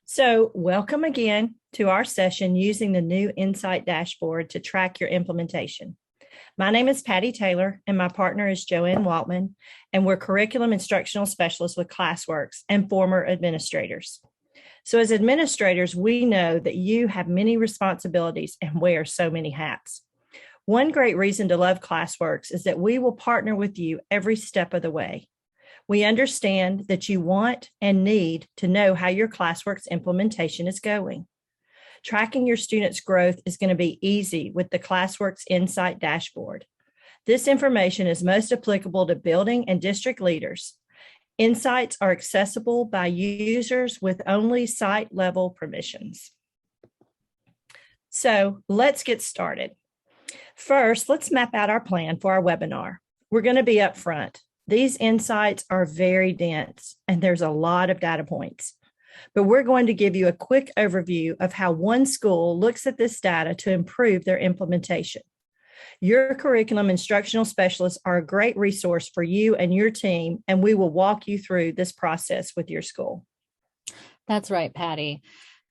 So, welcome again to our session using the new Insight dashboard to track your implementation. My name is Patty Taylor, and my partner is Joanne Waltman, and we're curriculum instructional specialists with Classworks and former administrators. So, as administrators, we know that you have many responsibilities and wear so many hats. One great reason to love Classworks is that we will partner with you every step of the way. We understand that you want and need to know how your Classworks implementation is going. Tracking your students' growth is going to be easy with the Classworks Insight dashboard. This information is most applicable to building and district leaders. Insights are accessible by users with only site-level permissions. So let's get started. First, let's map out our plan for our webinar. We're going to be up front. These insights are very dense, and there's a lot of data points. But we're going to give you a quick overview of how one school looks at this data to improve their implementation. Your curriculum instructional specialists are a great resource for you and your team, and we will walk you through this process with your school. That's right, Patty.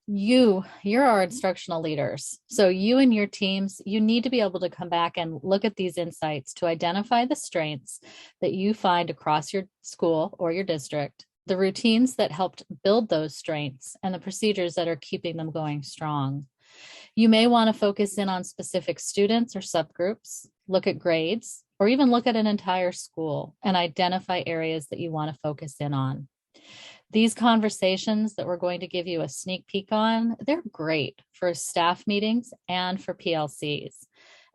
You're our instructional leaders. So you and your teams, you need to be able to come back and look at these insights to identify the strengths that you find across your school or your district, the routines that helped build those strengths, and the procedures that are keeping them going strong. You may want to focus in on specific students or subgroups, look at grades, or even look at an entire school and identify areas that you want to focus in on. These conversations that we're going to give you a sneak peek on, they're great for staff meetings and for PLCs.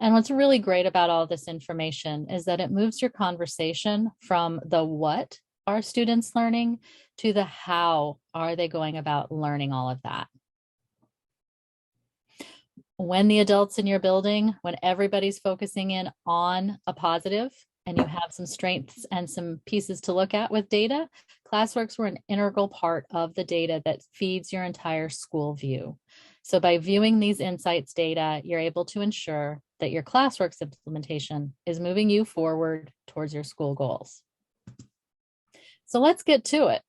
And what's really great about all this information is that it moves your conversation from the what are students learning to the how are they going about learning all of that. When the adults in your building, when everybody's focusing in on a positive, and you have some strengths and some pieces to look at with data, Classworks were an integral part of the data that feeds your entire school view. So by viewing these insights data, you're able to ensure that your Classworks implementation is moving you forward towards your school goals. So let's get to it.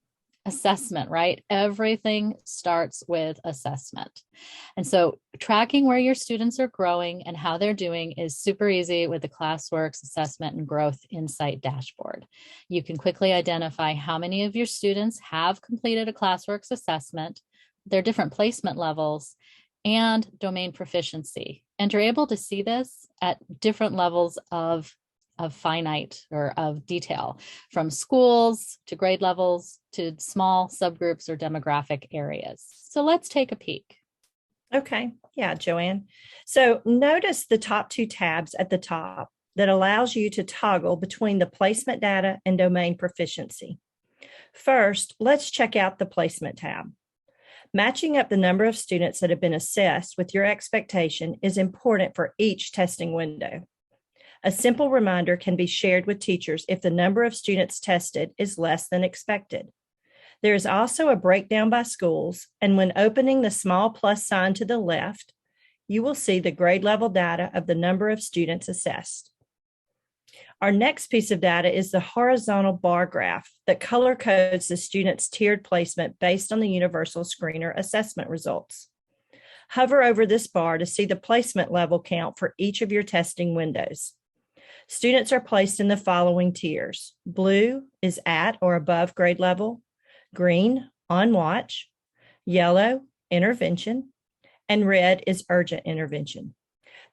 Assessment, right? Everything starts with assessment. And so tracking where your students are growing and how they're doing is super easy with the Classworks Assessment and Growth Insight dashboard. You can quickly identify how many of your students have completed a Classworks assessment, their different placement levels, and domain proficiency. And you're able to see this at different levels of finite or of detail, from schools to grade levels to small subgroups or demographic areas. So let's take a peek. Okay. Yeah, Joanne. So notice the top two tabs at the top that allows you to toggle between the placement data and domain proficiency. First, let's check out the placement tab. Matching up the number of students that have been assessed with your expectation is important for each testing window. A simple reminder can be shared with teachers if the number of students tested is less than expected. There is also a breakdown by schools, and when opening the small plus sign to the left, you will see the grade level data of the number of students assessed. Our next piece of data is the horizontal bar graph that color codes the students' tiered placement based on the Universal Screener assessment results. Hover over this bar to see the placement level count for each of your testing windows. Students are placed in the following tiers. Blue is at or above grade level, green, on watch, yellow, intervention, and red is urgent intervention.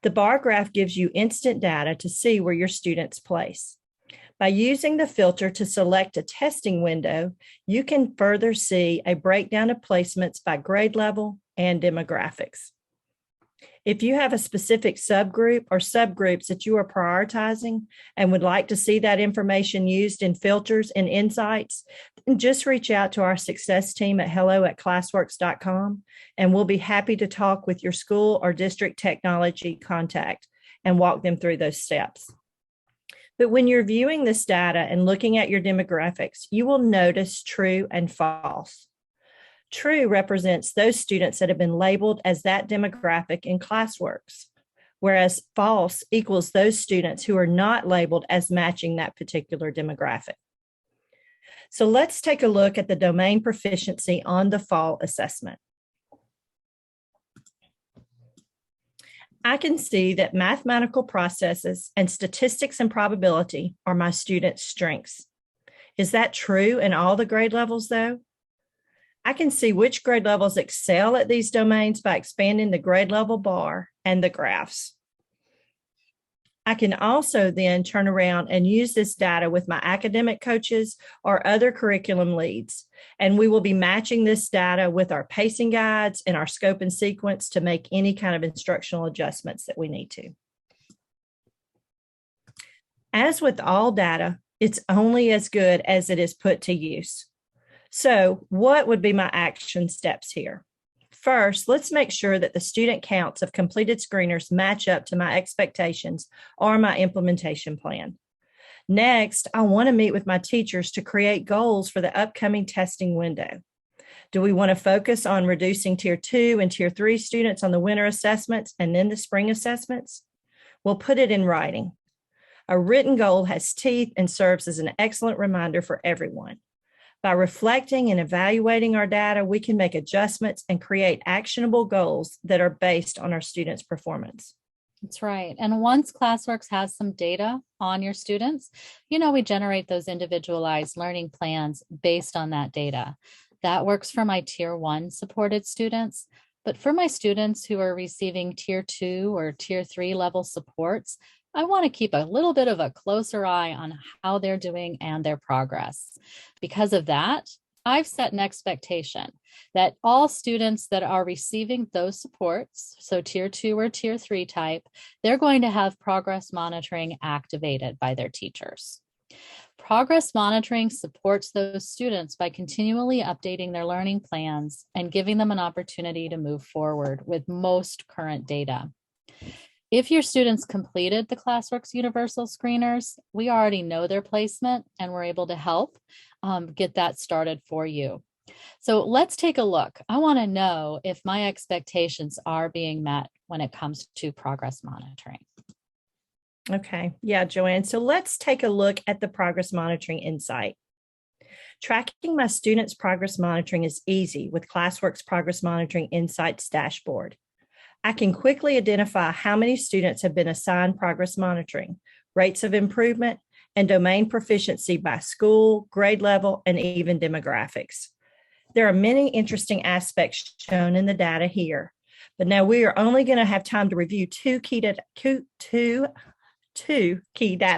The bar graph gives you instant data to see where your students place. By using the filter to select a testing window, you can further see a breakdown of placements by grade level and demographics. If you have a specific subgroup or subgroups that you are prioritizing and would like to see that information used in filters and insights, then just reach out to our success team at hello@classworks.com, and we'll be happy to talk with your school or district technology contact and walk them through those steps. But when you're viewing this data and looking at your demographics, you will notice true and false. True represents those students that have been labeled as that demographic in Classworks, whereas false equals those students who are not labeled as matching that particular demographic. So let's take a look at the domain proficiency on the fall assessment. I can see that mathematical processes and statistics and probability are my students' strengths. Is that true in all the grade levels, though? I can see which grade levels excel at these domains by expanding the grade level bar and the graphs. I can also then turn around and use this data with my academic coaches or other curriculum leads. And we will be matching this data with our pacing guides and our scope and sequence to make any kind of instructional adjustments that we need to. As with all data, it's only as good as it is put to use. So what would be my action steps here? First, let's make sure that the student counts of completed screeners match up to my expectations or my implementation plan. Next, I want to meet with my teachers to create goals for the upcoming testing window. Do we want to focus on reducing Tier 2 and Tier 3 students on the winter assessments and then the spring assessments? We'll put it in writing. A written goal has teeth and serves as an excellent reminder for everyone. By reflecting and evaluating our data, we can make adjustments and create actionable goals that are based on our students' performance. That's right. And once Classworks has some data on your students, we generate those individualized learning plans based on that data. That works for my Tier 1 supported students. But for my students who are receiving Tier 2 or Tier 3 level supports, I want to keep a little bit of a closer eye on how they're doing and their progress. Because of that, I've set an expectation that all students that are receiving those supports, so Tier 2 or Tier 3 type, they're going to have progress monitoring activated by their teachers. Progress monitoring supports those students by continually updating their learning plans and giving them an opportunity to move forward with most current data. If your students completed the Classworks Universal Screeners, we already know their placement and we're able to help get that started for you. So let's take a look. I want to know if my expectations are being met when it comes to progress monitoring. Okay, yeah, Joanne. So let's take a look at the progress monitoring insight. Tracking my students' progress monitoring is easy with Classworks Progress Monitoring Insights dashboard. I can quickly identify how many students have been assigned progress monitoring, rates of improvement, and domain proficiency by school, grade level, and even demographics. There are many interesting aspects shown in the data here, but now we are only going to have time to review two key data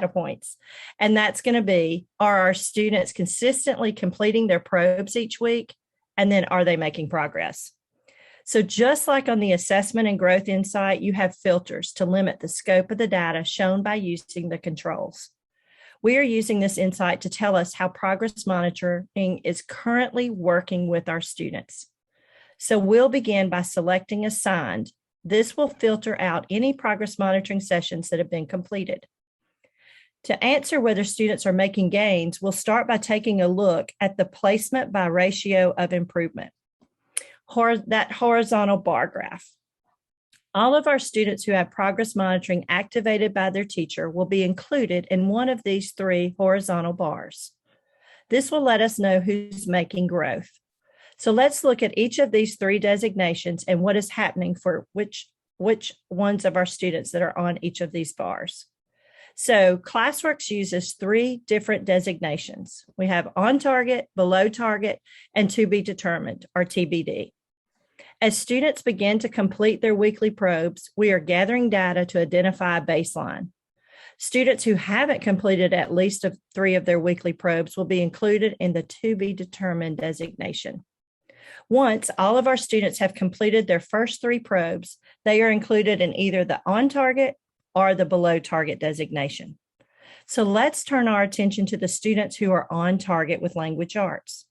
points, and that's going to be, are our students consistently completing their probes each week, and then are they making progress? So just like on the assessment and growth insight, you have filters to limit the scope of the data shown by using the controls. We are using this insight to tell us how progress monitoring is currently working with our students. So we'll begin by selecting assigned. This will filter out any progress monitoring sessions that have been completed. To answer whether students are making gains, we'll start by taking a look at the placement by ratio of improvement. That horizontal bar graph. All of our students who have progress monitoring activated by their teacher will be included in one of these three horizontal bars. This will let us know who's making growth. So let's look at each of these three designations and what is happening for which ones of our students that are on each of these bars. So Classworks uses three different designations. We have on target, below target, and to be determined, or TBD. As students begin to complete their weekly probes, we are gathering data to identify a baseline. Students who haven't completed at least three of their weekly probes will be included in the to be determined designation. Once all of our students have completed their first three probes, they are included in either the on target or the below target designation. So let's turn our attention to the students who are on target with language arts.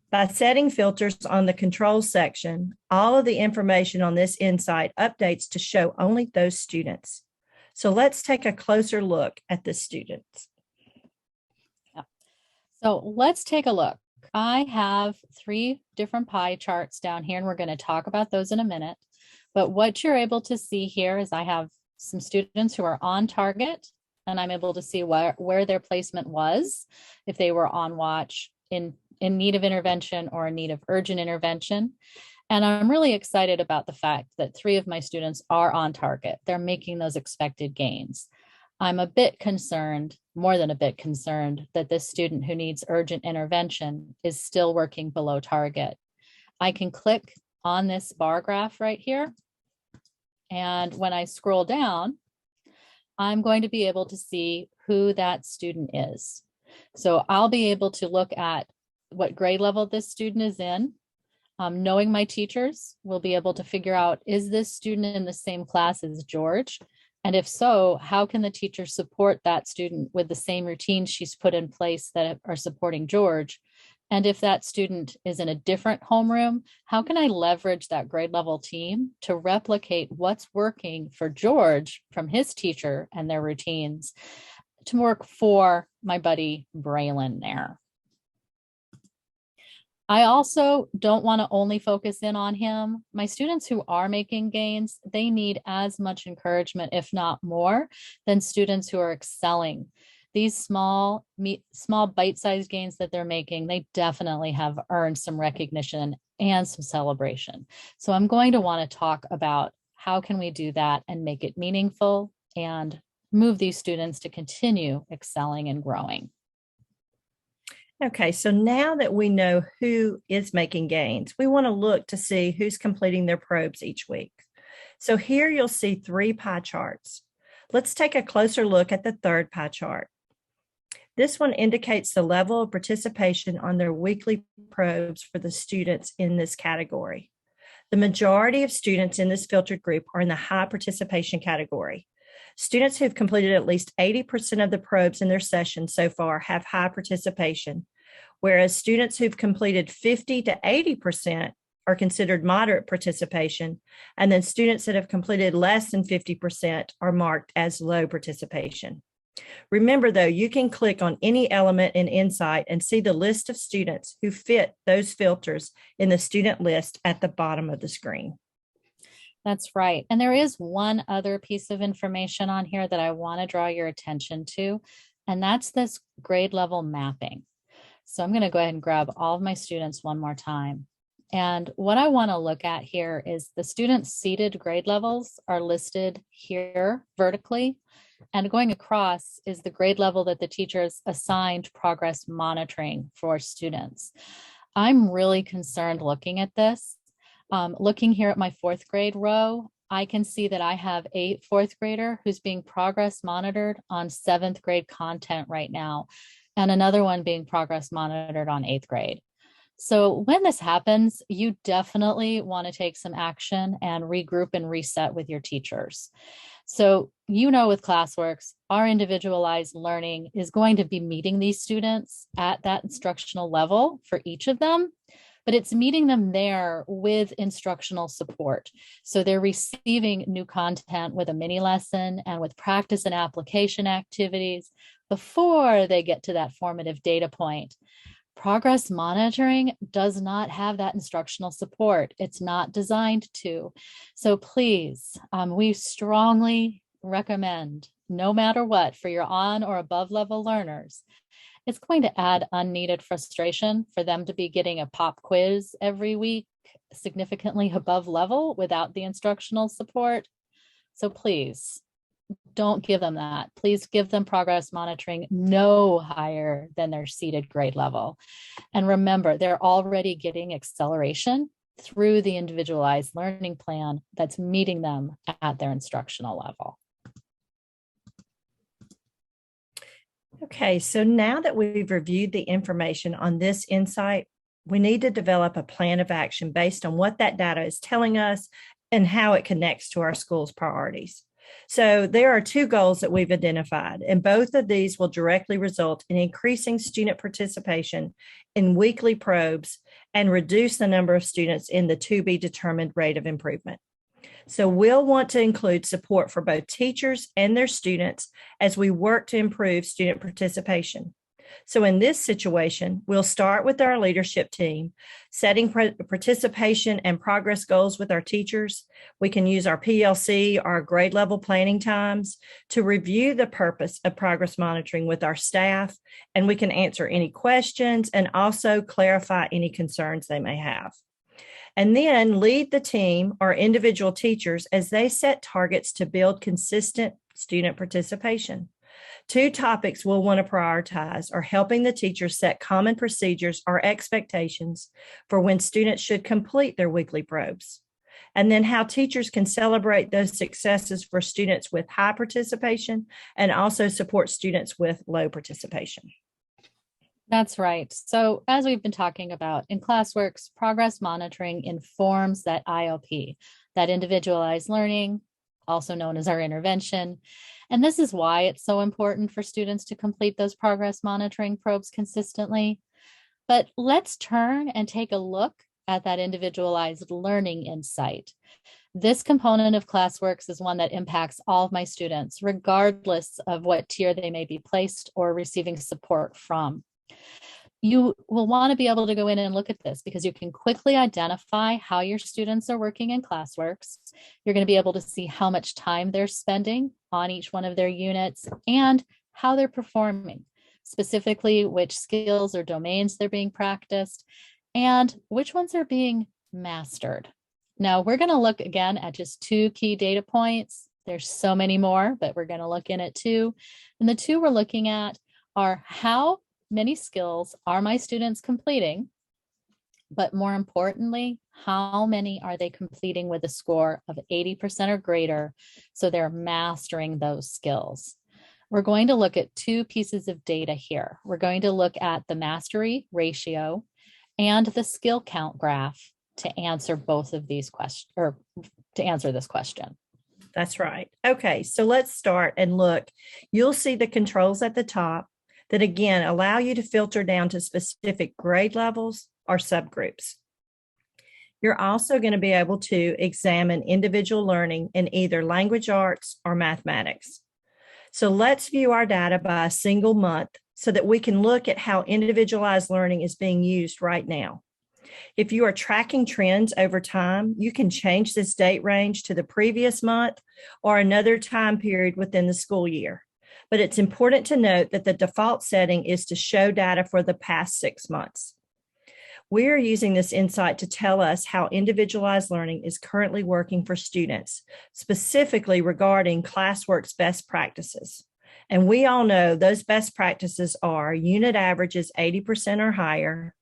By setting filters on the controls section, all of the information on this insight updates to show only those students. So let's take a closer look at the students. So let's take a look. I have three different pie charts down here, and we're going to talk about those in a minute. But what you're able to see here is I have some students who are on target, and I'm able to see where their placement was, if they were on watch, in need of intervention or in need of urgent intervention. And I'm really excited about the fact that 3 of my students are on target. They're making those expected gains. I'm a bit concerned, more than a bit concerned, that this student who needs urgent intervention is still working below target. I can click on this bar graph right here. And when I scroll down, I'm going to be able to see who that student is. So I'll be able to look at what grade level this student is in. Knowing my teachers, we'll be able to figure out, is this student in the same class as George? And if so, how can the teacher support that student with the same routines she's put in place that are supporting George? And if that student is in a different homeroom, how can I leverage that grade level team to replicate what's working for George from his teacher and their routines to work for my buddy Braylon there? I also don't want to only focus in on him. My students who are making gains, they need as much encouragement, if not more, than students who are excelling. These small bite-sized gains that they're making, they definitely have earned some recognition and some celebration. So I'm going to want to talk about how can we do that and make it meaningful and move these students to continue excelling and growing. Okay, so now that we know who is making gains, we want to look to see who's completing their probes each week. So here you'll see 3 pie charts. Let's take a closer look at the third pie chart. This one indicates the level of participation on their weekly probes for the students in this category. The majority of students in this filtered group are in the high participation category. Students who've completed at least 80% of the probes in their session so far have high participation, whereas students who've completed 50 to 80% are considered moderate participation, and then students that have completed less than 50% are marked as low participation. Remember, though, you can click on any element in Insight and see the list of students who fit those filters in the student list at the bottom of the screen. That's right. And there is one other piece of information on here that I want to draw your attention to, and that's this grade level mapping. So I'm going to go ahead and grab all of my students one more time. And what I want to look at here is the students' seated grade levels are listed here vertically, and going across is the grade level that the teachers assigned progress monitoring for students. I'm really concerned looking at this. Looking here at my 4th grade row, I can see that I have a 4th grader who's being progress monitored on 7th grade content right now, and another one being progress monitored on 8th grade. So when this happens, you definitely want to take some action and regroup and reset with your teachers. So, with Classworks, our individualized learning is going to be meeting these students at that instructional level for each of them, but it's meeting them there with instructional support. So they're receiving new content with a mini lesson and with practice and application activities before they get to that formative data point. Progress monitoring does not have that instructional support. It's not designed to. So please, we strongly recommend, no matter what, for your on or above level learners, it's going to add unneeded frustration for them to be getting a pop quiz every week, significantly above level without the instructional support. So please, don't give them that. Please give them progress monitoring no higher than their seated grade level. And remember, they're already getting acceleration through the individualized learning plan that's meeting them at their instructional level. Okay, so now that we've reviewed the information on this insight, we need to develop a plan of action based on what that data is telling us and how it connects to our school's priorities. So there are 2 goals that we've identified, and both of these will directly result in increasing student participation in weekly probes and reduce the number of students in the to be determined rate of improvement. So we'll want to include support for both teachers and their students as we work to improve student participation. So in this situation, we'll start with our leadership team, setting participation and progress goals with our teachers. We can use our PLC, our grade level planning times, to review the purpose of progress monitoring with our staff, and we can answer any questions and also clarify any concerns they may have. And then lead the team or individual teachers as they set targets to build consistent student participation. 2 topics we'll want to prioritize are helping the teachers set common procedures or expectations for when students should complete their weekly probes, and then how teachers can celebrate those successes for students with high participation and also support students with low participation. That's right. So as we've been talking about in Classworks, progress monitoring informs that IOP, that individualized learning, also known as our intervention. And this is why it's so important for students to complete those progress monitoring probes consistently. But let's turn and take a look at that individualized learning insight. This component of Classworks is one that impacts all of my students, regardless of what tier they may be placed or receiving support from. You will want to be able to go in and look at this because you can quickly identify how your students are working in Classworks. You're going to be able to see how much time they're spending on each one of their units and how they're performing, specifically which skills or domains they're being practiced and which ones are being mastered. Now, we're going to look again at just 2 key data points. There's so many more, but we're going to look in at 2. And the 2 we're looking at are how many skills are my students completing, but more importantly, how many are they completing with a score of 80% or greater, so they're mastering those skills. We're going to look at 2 pieces of data here. We're going to look at the mastery ratio and the skill count graph to answer both of these questions, or to answer this question. That's right. Okay, so let's start and look. You'll see the controls at the top that again allow you to filter down to specific grade levels or subgroups. You're also going to be able to examine individual learning in either language arts or mathematics. So let's view our data by a single month so that we can look at how individualized learning is being used right now. If you are tracking trends over time, you can change this date range to the previous month or another time period within the school year. But it's important to note that the default setting is to show data for the past 6 months. We are using this insight to tell us how individualized learning is currently working for students, specifically regarding Classworks best practices. And we all know those best practices are unit averages 80% or higher,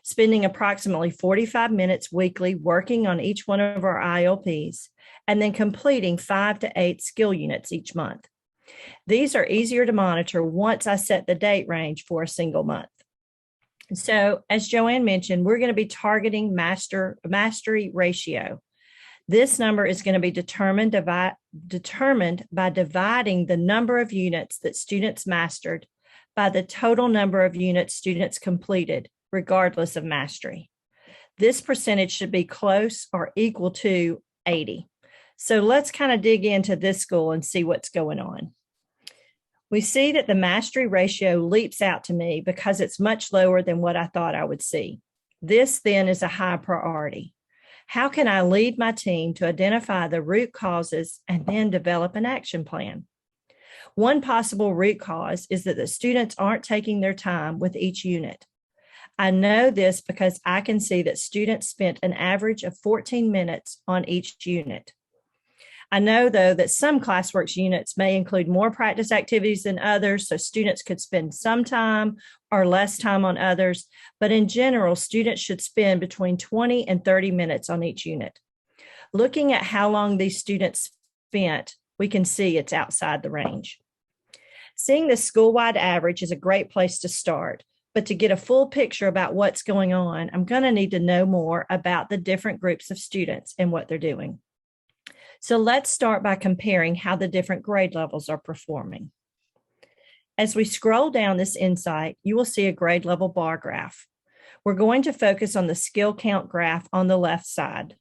spending approximately 45 minutes weekly working on each one of our ILPs, and then completing 5 to 8 skill units each month. These are easier to monitor once I set the date range for a single month. So, as Joanne mentioned, we're going to be targeting mastery ratio. This number is going to be determined by dividing the number of units that students mastered by the total number of units students completed, regardless of mastery. This percentage should be close or equal to 80. So let's kind of dig into this school and see what's going on. We see that the mastery ratio leaps out to me because it's much lower than what I thought I would see. This then is a high priority. How can I lead my team to identify the root causes and then develop an action plan? One possible root cause is that the students aren't taking their time with each unit. I know this because I can see that students spent an average of 14 minutes on each unit. I know, though, that some Classworks units may include more practice activities than others, so students could spend some time or less time on others, but in general, students should spend between 20 and 30 minutes on each unit. Looking at how long these students spent, we can see it's outside the range. Seeing the school-wide average is a great place to start, but to get a full picture about what's going on, I'm going to need to know more about the different groups of students and what they're doing. So let's start by comparing how the different grade levels are performing. As we scroll down this insight, you will see a grade level bar graph. We're going to focus on the skill count graph on the left side.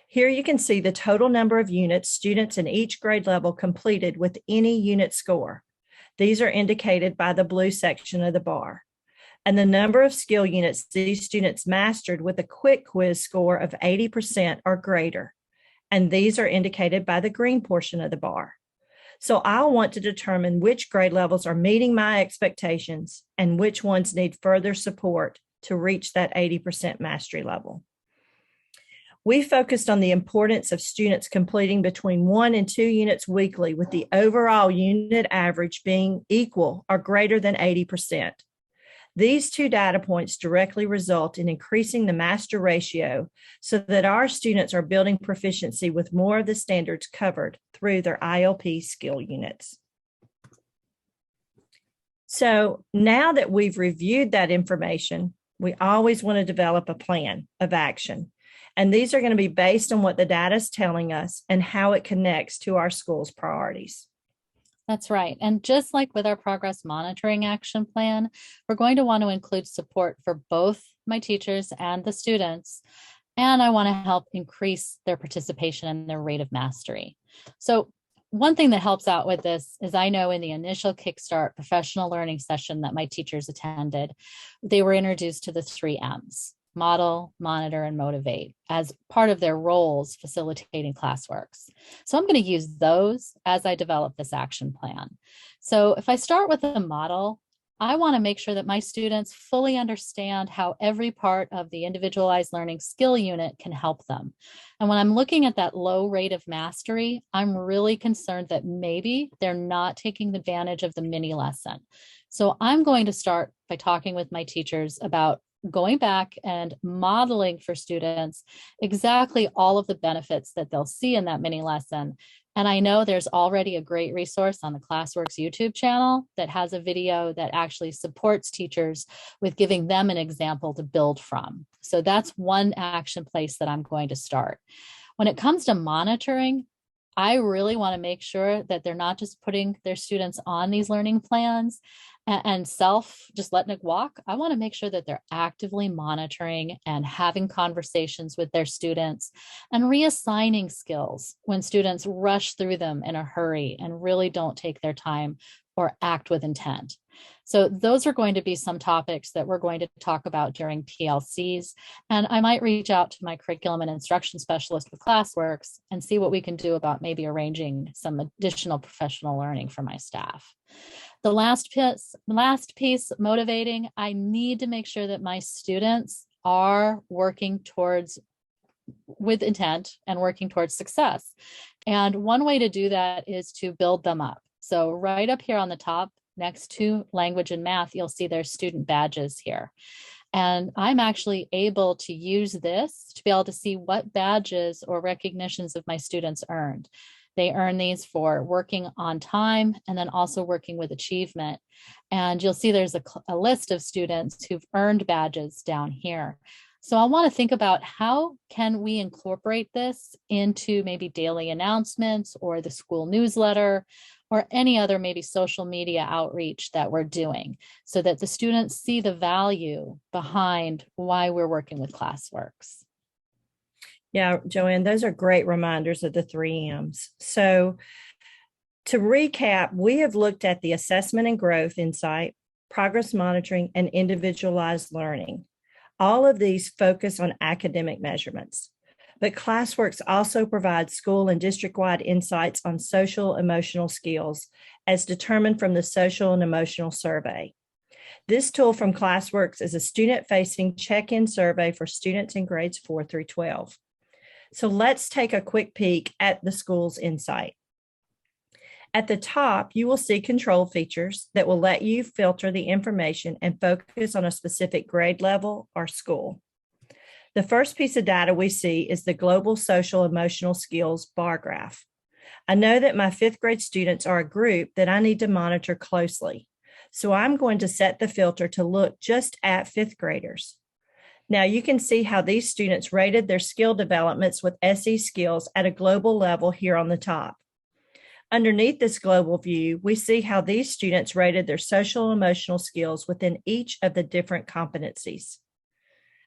Here you can see the total number of units students in each grade level completed with any unit score. These are indicated by the blue section of the bar. And the number of skill units these students mastered with a quick quiz score of 80% or greater. And these are indicated by the green portion of the bar. So I'll want to determine which grade levels are meeting my expectations and which ones need further support to reach that 80% mastery level. We focused on the importance of students completing between 1 and 2 units weekly, with the overall unit average being equal or greater than 80%. These two data points directly result in increasing the master ratio so that our students are building proficiency with more of the standards covered through their ILP skill units. So now that we've reviewed that information, we always want to develop a plan of action. And these are going to be based on what the data is telling us and how it connects to our school's priorities. That's right. And just like with our progress monitoring action plan, we're going to want to include support for both my teachers and the students. And I want to help increase their participation and their rate of mastery. So one thing that helps out with this is I know in the initial Kickstart professional learning session that my teachers attended, they were introduced to the 3 M's: model, monitor, and motivate as part of their roles facilitating Classworks. So I'm going to use those as I develop this action plan. So if I start with a model, I want to make sure that my students fully understand how every part of the individualized learning skill unit can help them. And when I'm looking at that low rate of mastery, I'm really concerned that maybe they're not taking advantage of the mini lesson. So I'm going to start by talking with my teachers about going back and modeling for students exactly all of the benefits that they'll see in that mini lesson. And I know there's already a great resource on the Classworks YouTube channel that has a video that actually supports teachers with giving them an example to build from. So that's one action place that I'm going to start. When it comes to monitoring, I really want to make sure that they're not just putting their students on these learning plans and just letting it walk. I want to make sure that they're actively monitoring and having conversations with their students and reassigning skills when students rush through them in a hurry and really don't take their time or act with intent. So those are going to be some topics that we're going to talk about during PLCs. And I might reach out to my curriculum and instruction specialist with Classworks and see what we can do about maybe arranging some additional professional learning for my staff. The last piece, motivating, I need to make sure that my students are working with intent and working towards success. And one way to do that is to build them up. So right up here on the top, next to language and math, you'll see their student badges here. And I'm actually able to use this to be able to see what badges or recognitions of my students earned. They earn these for working on time and then also working with achievement. And you'll see there's a list of students who've earned badges down here. So I want to think about how can we incorporate this into maybe daily announcements or the school newsletter or any other maybe social media outreach that we're doing so that the students see the value behind why we're working with Classworks. Yeah, Joanne, those are great reminders of the 3 M's. So to recap, we have looked at the assessment and growth insight, progress monitoring, and individualized learning. All of these focus on academic measurements, but Classworks also provides school and district-wide insights on social emotional skills as determined from the social and emotional survey. This tool from Classworks is a student-facing check-in survey for students in grades 4 through 12. So let's take a quick peek at the school's insight. At the top, you will see control features that will let you filter the information and focus on a specific grade level or school. The first piece of data we see is the Global Social Emotional Skills bar graph. I know that my 5th grade students are a group that I need to monitor closely. So I'm going to set the filter to look just at 5th graders. Now you can see how these students rated their skill developments with SE skills at a global level here on the top. Underneath this global view, we see how these students rated their social emotional skills within each of the different competencies.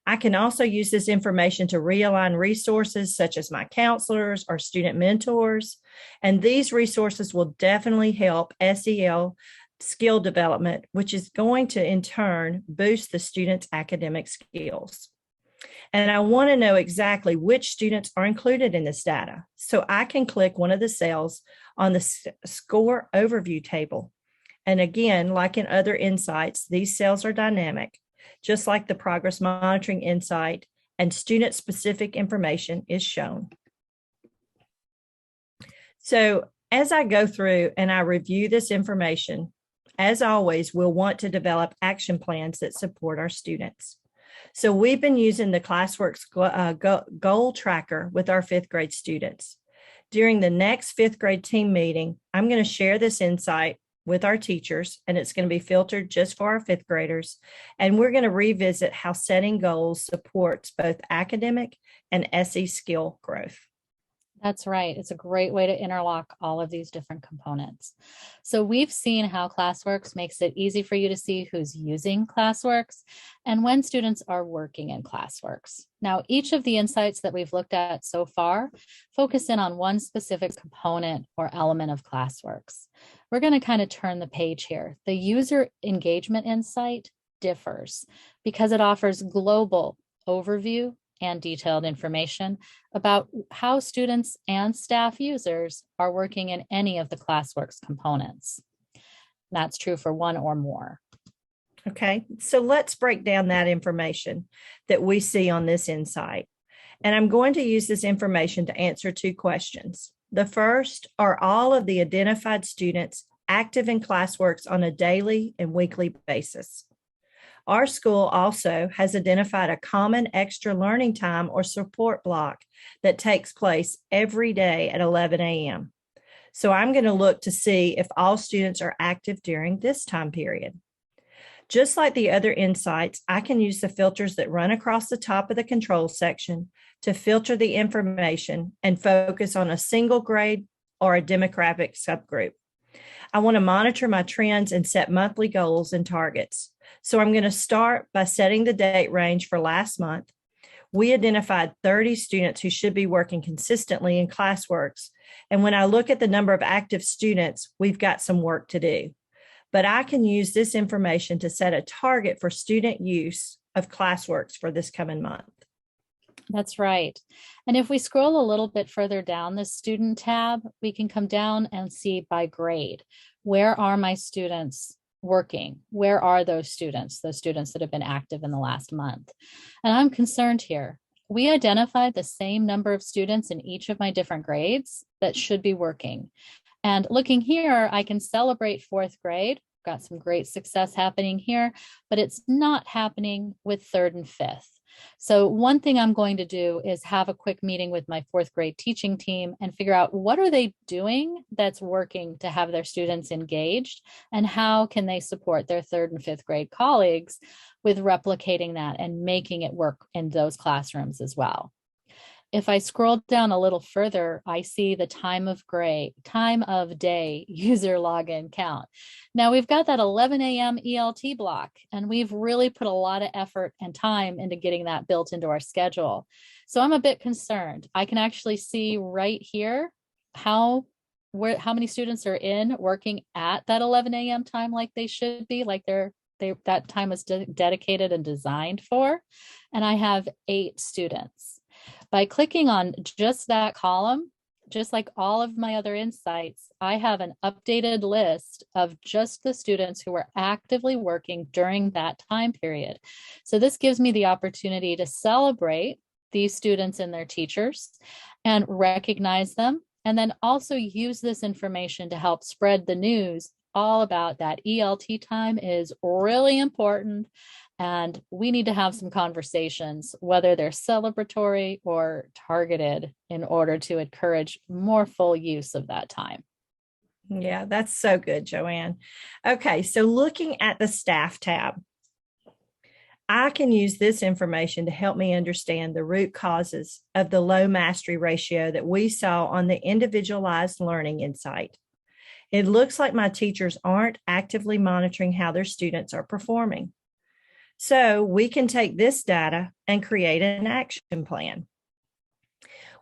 I can also use this information to realign resources such as my counselors or student mentors, and these resources will definitely help SEL skill development, which is going to in turn boost the students' academic skills. And I want to know exactly which students are included in this data. So I can click one of the cells on the score overview table. And again, like in other insights, these cells are dynamic, just like the progress monitoring insight and student-specific information is shown. So as I go through and I review this information, as always, we'll want to develop action plans that support our students. So we've been using the Classworks goal tracker with our fifth grade students. During the next fifth grade team meeting, I'm going to share this insight with our teachers, and it's going to be filtered just for our fifth graders. And we're going to revisit how setting goals supports both academic and SE skill growth. That's right. It's a great way to interlock all of these different components. So we've seen how Classworks makes it easy for you to see who's using Classworks and when students are working in Classworks. Now, each of the insights that we've looked at so far focus in on one specific component or element of Classworks. We're going to kind of turn the page here. The user engagement insight differs because it offers global overview and detailed information about how students and staff users are working in any of the Classworks components. That's true for one or more. Okay, so let's break down that information that we see on this insight. And I'm going to use this information to answer two questions. The first, are all of the identified students active in Classworks on a daily and weekly basis? Our school also has identified a common extra learning time or support block that takes place every day at 11 a.m. So I'm going to look to see if all students are active during this time period. Just like the other insights, I can use the filters that run across the top of the control section to filter the information and focus on a single grade or a demographic subgroup. I want to monitor my trends and set monthly goals and targets. So I'm going to start by setting the date range for last month. We identified 30 students who should be working consistently in Classworks. And when I look at the number of active students, we've got some work to do. But I can use this information to set a target for student use of Classworks for this coming month. That's right. And if we scroll a little bit further down the student tab, we can come down and see by grade. Where are my students working? Where are those students that have been active in the last month? And I'm concerned here. We identified the same number of students in each of my different grades that should be working. And looking here, I can celebrate fourth grade. Got some great success happening here, but it's not happening with third and fifth. So one thing I'm going to do is have a quick meeting with my fourth grade teaching team and figure out what are they doing that's working to have their students engaged, and how can they support their third and fifth grade colleagues with replicating that and making it work in those classrooms as well. If I scroll down a little further, I see the time of day user login count. Now we've got that 11 a.m. ELT block, and we've really put a lot of effort and time into getting that built into our schedule. So I'm a bit concerned. I can actually see right here how many students are working at that 11 a.m. time like they should be, like that time was dedicated and designed for. And I have 8 students. By clicking on just that column, just like all of my other insights, I have an updated list of just the students who were actively working during that time period. So this gives me the opportunity to celebrate these students and their teachers and recognize them, and then also use this information to help spread the news all about that ELT time is really important. And we need to have some conversations, whether they're celebratory or targeted, in order to encourage more full use of that time. Yeah, that's so good, Joanne. Okay, so looking at the staff tab, I can use this information to help me understand the root causes of the low mastery ratio that we saw on the individualized learning insight. It looks like my teachers aren't actively monitoring how their students are performing. So we can take this data and create an action plan.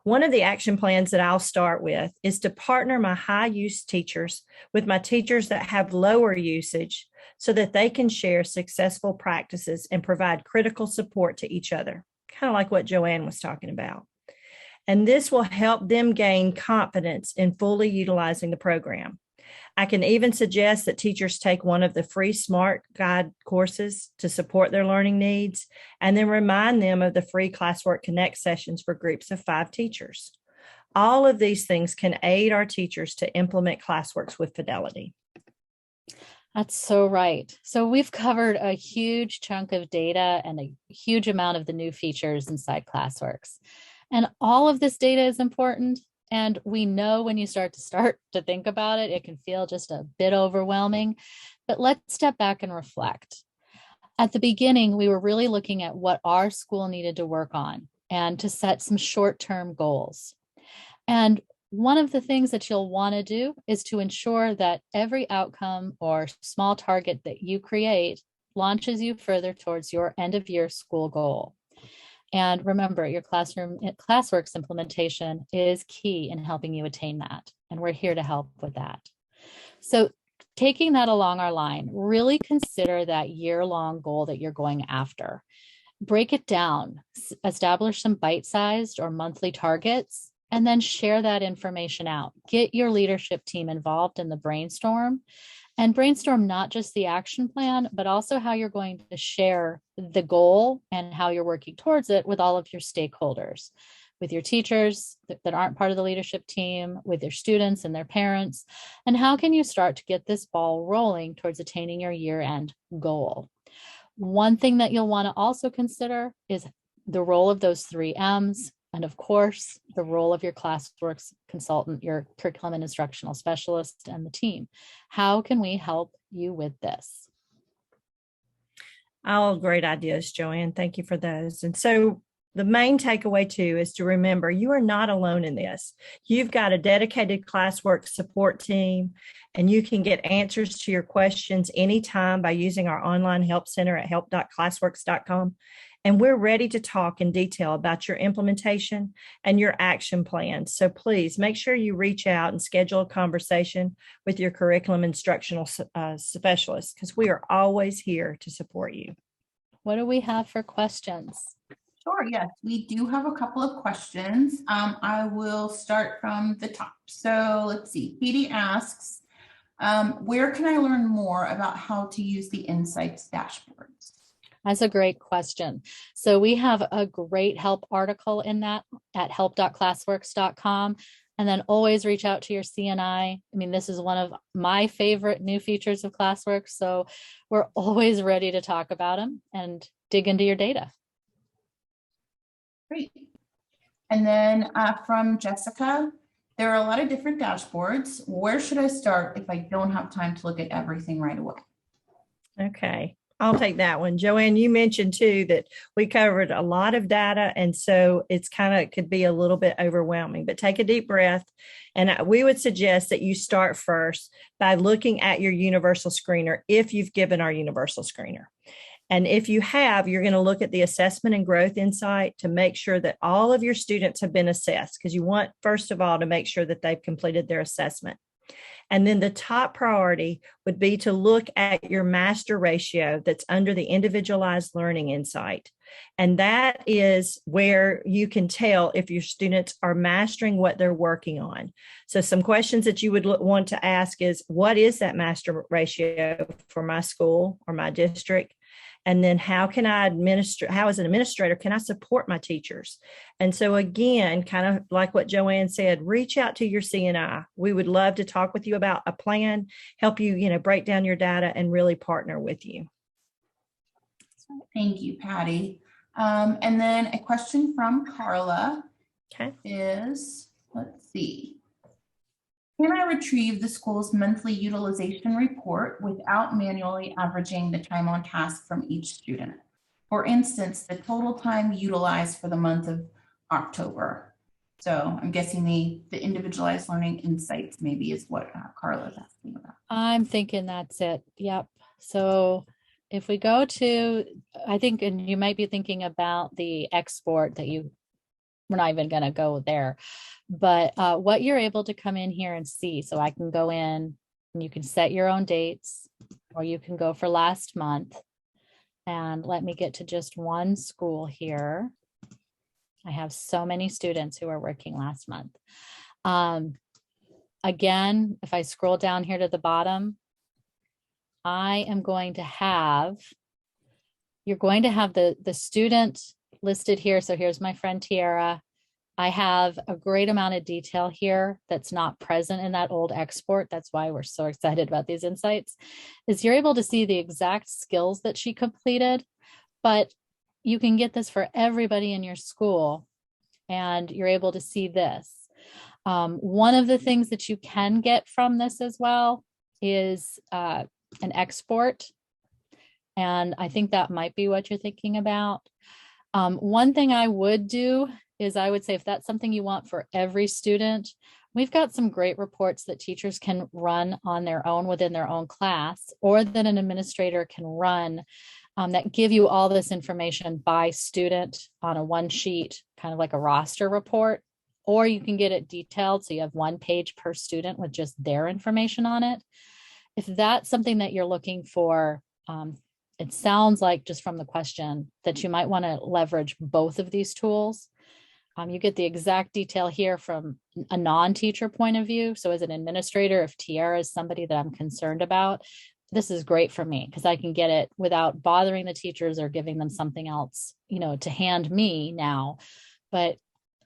One of the action plans that I'll start with is to partner my high use teachers with my teachers that have lower usage so that they can share successful practices and provide critical support to each other, kind of like what Joanne was talking about. And this will help them gain confidence in fully utilizing the program. I can even suggest that teachers take one of the free SMART Guide courses to support their learning needs, and then remind them of the free Classwork Connect sessions for groups of 5 teachers. All of these things can aid our teachers to implement Classworks with fidelity. That's so right. So we've covered a huge chunk of data and a huge amount of the new features inside Classworks. And all of this data is important. And we know when you start to think about it, it can feel just a bit overwhelming. But let's step back and reflect. At the beginning, we were really looking at what our school needed to work on and to set some short-term goals. And one of the things that you'll want to do is to ensure that every outcome or small target that you create launches you further towards your end of year school goal. And remember, your Classworks implementation is key in helping you attain that. And we're here to help with that. So taking that along our line, really consider that year-long goal that you're going after. Break it down, establish some bite-sized or monthly targets, and then share that information out. Get your leadership team involved in the brainstorm, and brainstorm not just the action plan, but also how you're going to share the goal and how you're working towards it with all of your stakeholders, with your teachers that aren't part of the leadership team, with your students and their parents. And how can you start to get this ball rolling towards attaining your year-end goal? One thing that you'll want to also consider is the role of those 3 M's. And of course, the role of your Classworks consultant, your curriculum and instructional specialist, and the team. How can we help you with this? All great ideas, Joanne. Thank you for those. And so the main takeaway too is to remember you are not alone in this. You've got a dedicated Classworks support team, and you can get answers to your questions anytime by using our online help center at help.classworks.com. And we're ready to talk in detail about your implementation and your action plans. So please make sure you reach out and schedule a conversation with your curriculum instructional specialist, because we are always here to support you. What do we have for questions? Sure, yes, we do have a couple of questions. I will start from the top. So let's see, Katie asks, where can I learn more about how to use the Insights dashboards? That's a great question. So we have a great help article in that at help.classworks.com. And then always reach out to your CNI. I mean, this is one of my favorite new features of Classworks. So we're always ready to talk about them and dig into your data. Great. And then from Jessica, there are a lot of different dashboards. Where should I start if I don't have time to look at everything right away? Okay. I'll take that one. Joanne, you mentioned too that we covered a lot of data, and so it's could be a little bit overwhelming, but take a deep breath. And we would suggest that you start first by looking at your universal screener if you've given our universal screener. And if you have, you're going to look at the assessment and growth insight to make sure that all of your students have been assessed, because you want, first of all, to make sure that they've completed their assessment. And then the top priority would be to look at your master ratio that's under the individualized learning insight. And that is where you can tell if your students are mastering what they're working on. So some questions that you would want to ask is, what is that master ratio for my school or my district? And then how as an administrator, can I support my teachers? And so again, kind of like what Joanne said, reach out to your CNI. We would love to talk with you about a plan, help you, break down your data and really partner with you. Thank you, Patty. And then a question from Carla is, let's see. Can I retrieve the school's monthly utilization report without manually averaging the time on task from each student? For instance, the total time utilized for the month of October. So I'm guessing the individualized learning insights maybe is what Carla is asking about. I'm thinking that's it. Yep. So if we go to, I think, and you might be thinking about the export that we're not even going to go there, but what you're able to come in here and see. So I can go in and you can set your own dates, or you can go for last month. And let me get to just one school here. I have so many students who are working last month. Again, if I scroll down here to the bottom, I am going to have, you're going to have the student listed here. So here's my friend Tiara. I have a great amount of detail here that's not present in that old export. That's why we're so excited about these insights, is you're able to see the exact skills that she completed, but you can get this for everybody in your school, and you're able to see this. One of the things that you can get from this as well is an export. And I think that might be what you're thinking about. One thing I would do is I would say, if that's something you want for every student, we've got some great reports that teachers can run on their own within their own class, or that an administrator can run that give you all this information by student on a one sheet, kind of like a roster report, or you can get it detailed. So you have 1 page per student with just their information on it. If that's something that you're looking for, it sounds like just from the question that you might want to leverage both of these tools. You get the exact detail here from a non-teacher point of view. So as an administrator, if Tiara is somebody that I'm concerned about, this is great for me because I can get it without bothering the teachers or giving them something else, to hand me now. But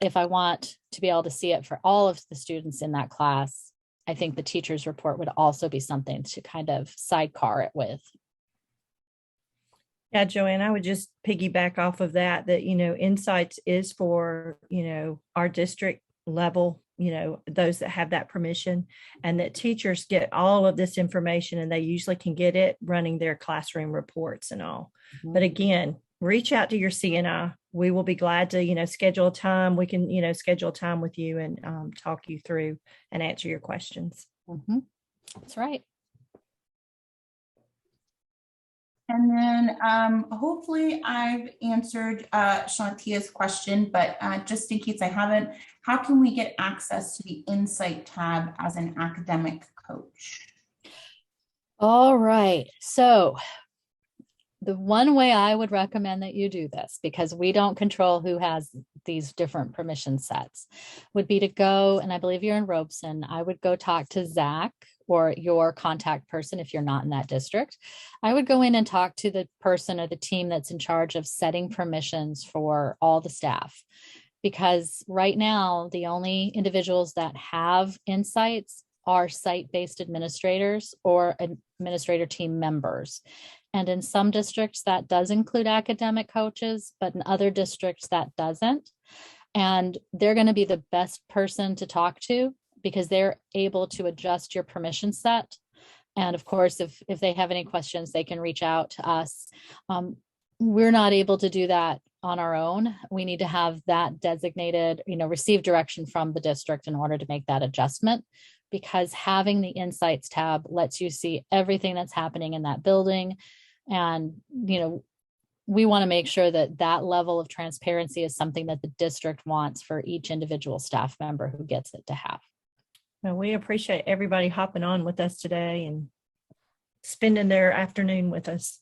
if I want to be able to see it for all of the students in that class, I think the teacher's report would also be something to kind of sidecar it with. Yeah, Joanne, I would just piggyback off of that, Insights is for, our district level, those that have that permission, and that teachers get all of this information, and they usually can get it running their classroom reports and all. Mm-hmm. But again, reach out to your CNI. We will be glad to, schedule a time. We can, schedule a time with you and talk you through and answer your questions. Mm-hmm. That's right. And then hopefully I've answered Shantia's question, but just in case I haven't, how can we get access to the Insight tab as an academic coach? All right. So the one way I would recommend that you do this, because we don't control who has these different permission sets, would be to go, and I believe you're in Robeson, I would go talk to Zach or your contact person if you're not in that district. I would go in and talk to the person or the team that's in charge of setting permissions for all the staff. Because right now, the only individuals that have insights are site-based administrators or administrator team members. And in some districts that does include academic coaches, but in other districts that doesn't. And they're going to be the best person to talk to because they're able to adjust your permission set. And of course, if they have any questions, they can reach out to us. We're not able to do that on our own. We need to have that designated, receive direction from the district in order to make that adjustment, because having the Insights tab lets you see everything that's happening in that building. And, we want to make sure that that level of transparency is something that the district wants for each individual staff member who gets it to have. Well, we appreciate everybody hopping on with us today and spending their afternoon with us.